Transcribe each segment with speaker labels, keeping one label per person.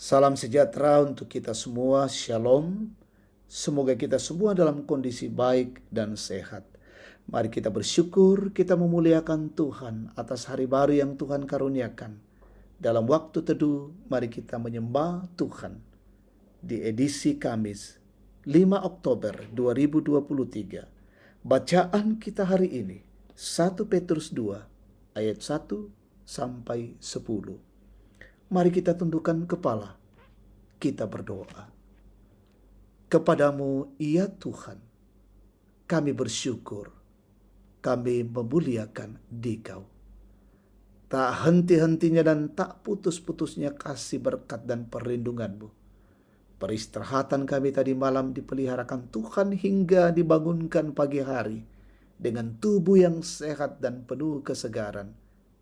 Speaker 1: Salam sejahtera untuk kita semua, Shalom. Semoga kita semua dalam kondisi baik dan sehat. Mari kita bersyukur, kita memuliakan Tuhan atas hari baru yang Tuhan karuniakan. Dalam waktu teduh, mari kita menyembah Tuhan. Di edisi Kamis, 5 Oktober 2023. Bacaan kita hari ini, 1 Petrus 2, ayat 1 sampai 10. Mari kita tundukkan kepala, kita berdoa. Kepadamu, ya Tuhan, kami bersyukur, kami memuliakan Dikau. Tak henti-hentinya dan tak putus-putusnya kasih berkat dan perlindungan-Mu. Peristirahatan kami tadi malam dipeliharakan Tuhan hingga dibangunkan pagi hari dengan tubuh yang sehat dan penuh kesegaran.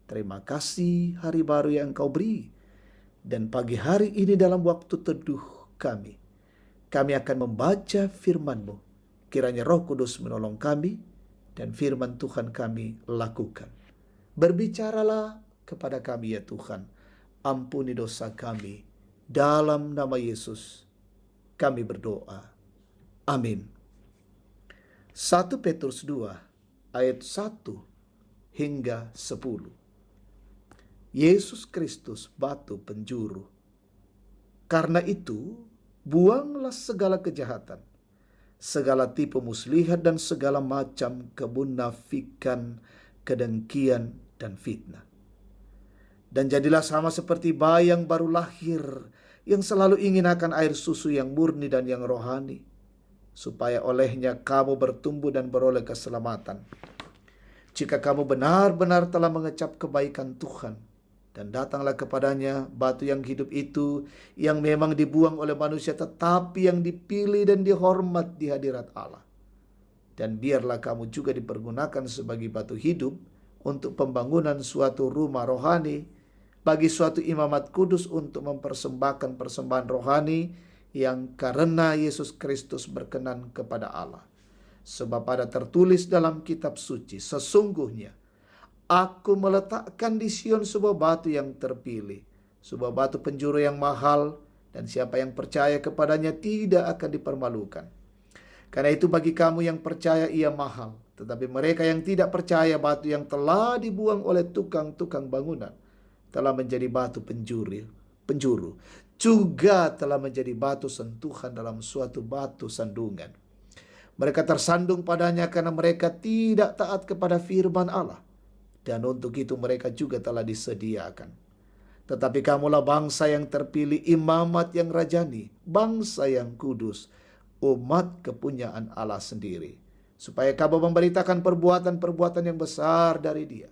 Speaker 1: Terima kasih hari baru yang Engkau beri. Dan pagi hari ini dalam waktu teduh kami akan membaca firman-Mu. Kiranya Roh Kudus menolong kami dan firman Tuhan kami lakukan. Berbicaralah kepada kami ya Tuhan. Ampuni dosa kami. Dalam nama Yesus kami berdoa. Amin. 1 Petrus 2 ayat 1 hingga 10. Yesus Kristus batu penjuru. Karena itu, buanglah segala kejahatan, segala tipu muslihat dan segala macam kemunafikan, kedengkian, dan fitnah. Dan jadilah sama seperti bayi yang baru lahir, yang selalu ingin akan air susu yang murni dan yang rohani, supaya olehnya kamu bertumbuh dan beroleh keselamatan. Jika kamu benar-benar telah mengecap kebaikan Tuhan, dan datanglah kepadanya batu yang hidup itu, yang memang dibuang oleh manusia, tetapi yang dipilih dan dihormat di hadirat Allah. Dan biarlah kamu juga dipergunakan sebagai batu hidup untuk pembangunan suatu rumah rohani, bagi suatu imamat kudus untuk mempersembahkan persembahan rohani, yang karena Yesus Kristus berkenan kepada Allah. Sebab ada tertulis dalam kitab suci, sesungguhnya Aku meletakkan di Sion sebuah batu yang terpilih, sebuah batu penjuru yang mahal, dan siapa yang percaya kepadanya tidak akan dipermalukan. Karena itu bagi kamu yang percaya ia mahal, tetapi mereka yang tidak percaya, batu yang telah dibuang oleh tukang-tukang bangunan telah menjadi batu penjuru, juga telah menjadi batu sentuhan dalam suatu batu sandungan. Mereka tersandung padanya karena mereka tidak taat kepada firman Allah. Dan untuk itu mereka juga telah disediakan. Tetapi kamulah bangsa yang terpilih, imamat yang rajani, bangsa yang kudus, umat kepunyaan Allah sendiri. Supaya kamu memberitakan perbuatan-perbuatan yang besar dari Dia,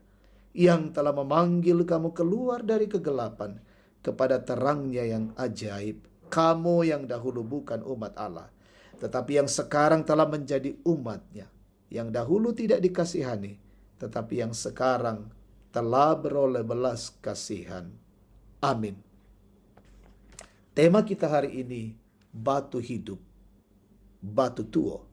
Speaker 1: yang telah memanggil kamu keluar dari kegelapan kepada terangnya yang ajaib. Kamu yang dahulu bukan umat Allah, tetapi yang sekarang telah menjadi umat-Nya. Yang dahulu tidak dikasihani, tetapi yang sekarang telah beroleh belas kasihan. Amin. Tema kita hari ini, batu hidup, batu tuo.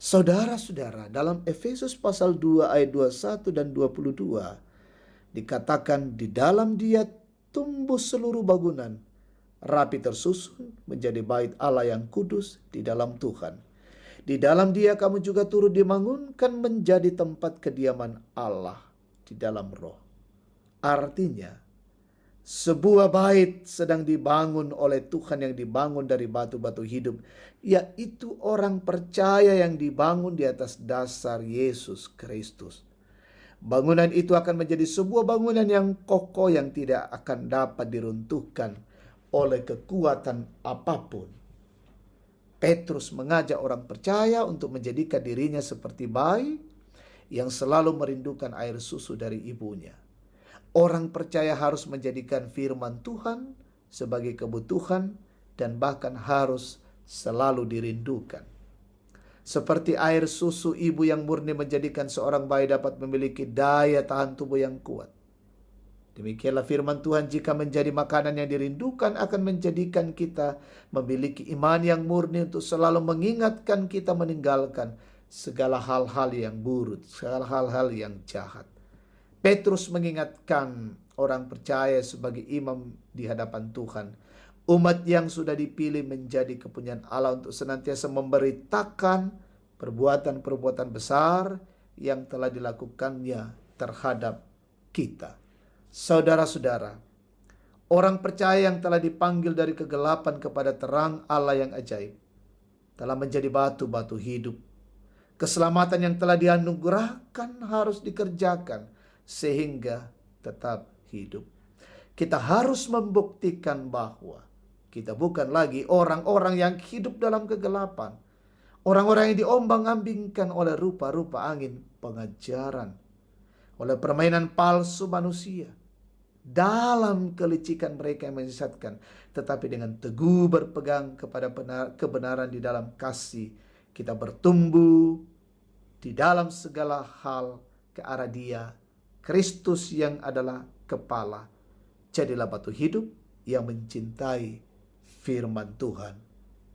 Speaker 1: Saudara-saudara, dalam Efesus pasal 2 ayat 21 dan 22, dikatakan di dalam Dia tumbuh seluruh bangunan, rapi tersusun menjadi bait Allah yang kudus di dalam Tuhan. Di dalam Dia kamu juga turut dibangunkan menjadi tempat kediaman Allah di dalam roh. Artinya, sebuah bait sedang dibangun oleh Tuhan yang dibangun dari batu-batu hidup, yaitu orang percaya yang dibangun di atas dasar Yesus Kristus. Bangunan itu akan menjadi sebuah bangunan yang kokoh yang tidak akan dapat diruntuhkan oleh kekuatan apapun. Petrus mengajak orang percaya untuk menjadikan dirinya seperti bayi yang selalu merindukan air susu dari ibunya. Orang percaya harus menjadikan firman Tuhan sebagai kebutuhan dan bahkan harus selalu dirindukan. Seperti air susu ibu yang murni menjadikan seorang bayi dapat memiliki daya tahan tubuh yang kuat. Demikianlah firman Tuhan, jika menjadi makanan yang dirindukan akan menjadikan kita memiliki iman yang murni untuk selalu mengingatkan kita meninggalkan segala hal-hal yang buruk, segala hal-hal yang jahat. Petrus mengingatkan orang percaya sebagai imam di hadapan Tuhan Umat yang sudah dipilih menjadi kepunyaan Allah untuk senantiasa memberitakan perbuatan-perbuatan besar yang telah dilakukannya terhadap kita. Saudara-saudara, orang percaya yang telah dipanggil dari kegelapan kepada terang Allah yang ajaib telah menjadi batu-batu hidup. Keselamatan yang telah dianugerahkan harus dikerjakan sehingga tetap hidup. Kita harus membuktikan bahwa kita bukan lagi orang-orang yang hidup dalam kegelapan. Orang-orang yang diombang-ambingkan oleh rupa-rupa angin pengajaran, oleh permainan palsu manusia, dalam kelicikan mereka yang menyesatkan. Tetapi dengan teguh berpegang kepada kebenaran di dalam kasih, kita bertumbuh di dalam segala hal ke arah Dia, Kristus yang adalah kepala. Jadilah batu hidup yang mencintai firman Tuhan.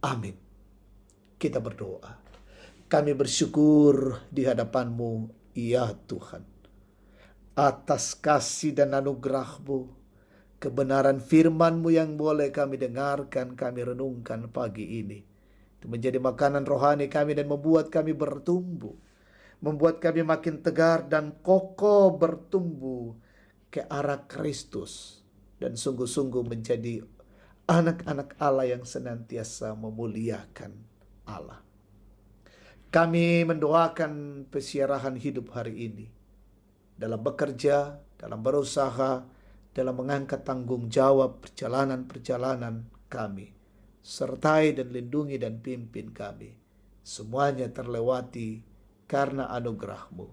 Speaker 1: Amin. Kita berdoa. Kami bersyukur di hadapan-Mu, ya Tuhan, atas kasih dan anugerah-Mu, kebenaran firman-Mu yang boleh kami dengarkan, kami renungkan pagi ini. Itu menjadi makanan rohani kami dan membuat kami bertumbuh, membuat kami makin tegar dan kokoh bertumbuh ke arah Kristus, dan sungguh-sungguh menjadi anak-anak Allah yang senantiasa memuliakan Allah. Kami mendoakan pesiarahan hidup hari ini, dalam bekerja, dalam berusaha, dalam mengangkat tanggung jawab perjalanan-perjalanan kami. Sertai dan lindungi dan pimpin kami. Semuanya terlewati karena anugerah-Mu.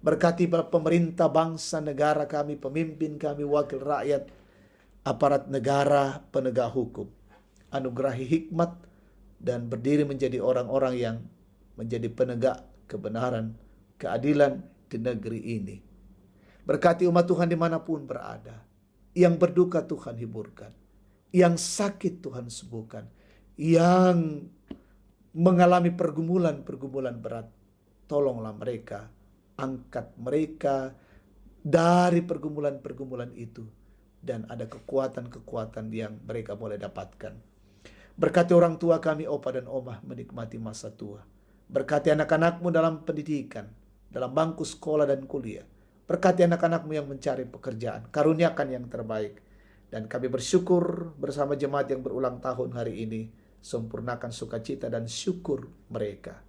Speaker 1: Berkati pemerintah bangsa negara kami, pemimpin kami, wakil rakyat, aparat negara, penegak hukum. Anugerahi hikmat dan berdiri menjadi orang-orang yang menjadi penegak kebenaran, keadilan di negeri ini. Berkati umat Tuhan dimanapun berada. Yang berduka Tuhan hiburkan. Yang sakit Tuhan sembuhkan. Yang mengalami pergumulan-pergumulan berat, tolonglah mereka. Angkat mereka dari pergumulan-pergumulan itu. Dan ada kekuatan-kekuatan yang mereka boleh dapatkan. Berkati orang tua kami, opa dan omah, menikmati masa tua. Berkati anak-anak-Mu dalam pendidikan, dalam bangku sekolah dan kuliah. Berkati anak-anak-Mu yang mencari pekerjaan. Karuniakan yang terbaik. Dan kami bersyukur bersama jemaat yang berulang tahun hari ini. Sempurnakan sukacita dan syukur mereka.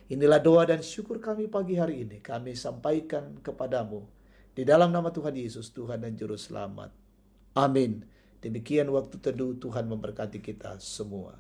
Speaker 1: Inilah doa dan syukur kami pagi hari ini. Kami sampaikan kepadamu. Di dalam nama Tuhan Yesus, Tuhan dan Juru Selamat. Amin. Demikian waktu teduh, Tuhan memberkati kita semua.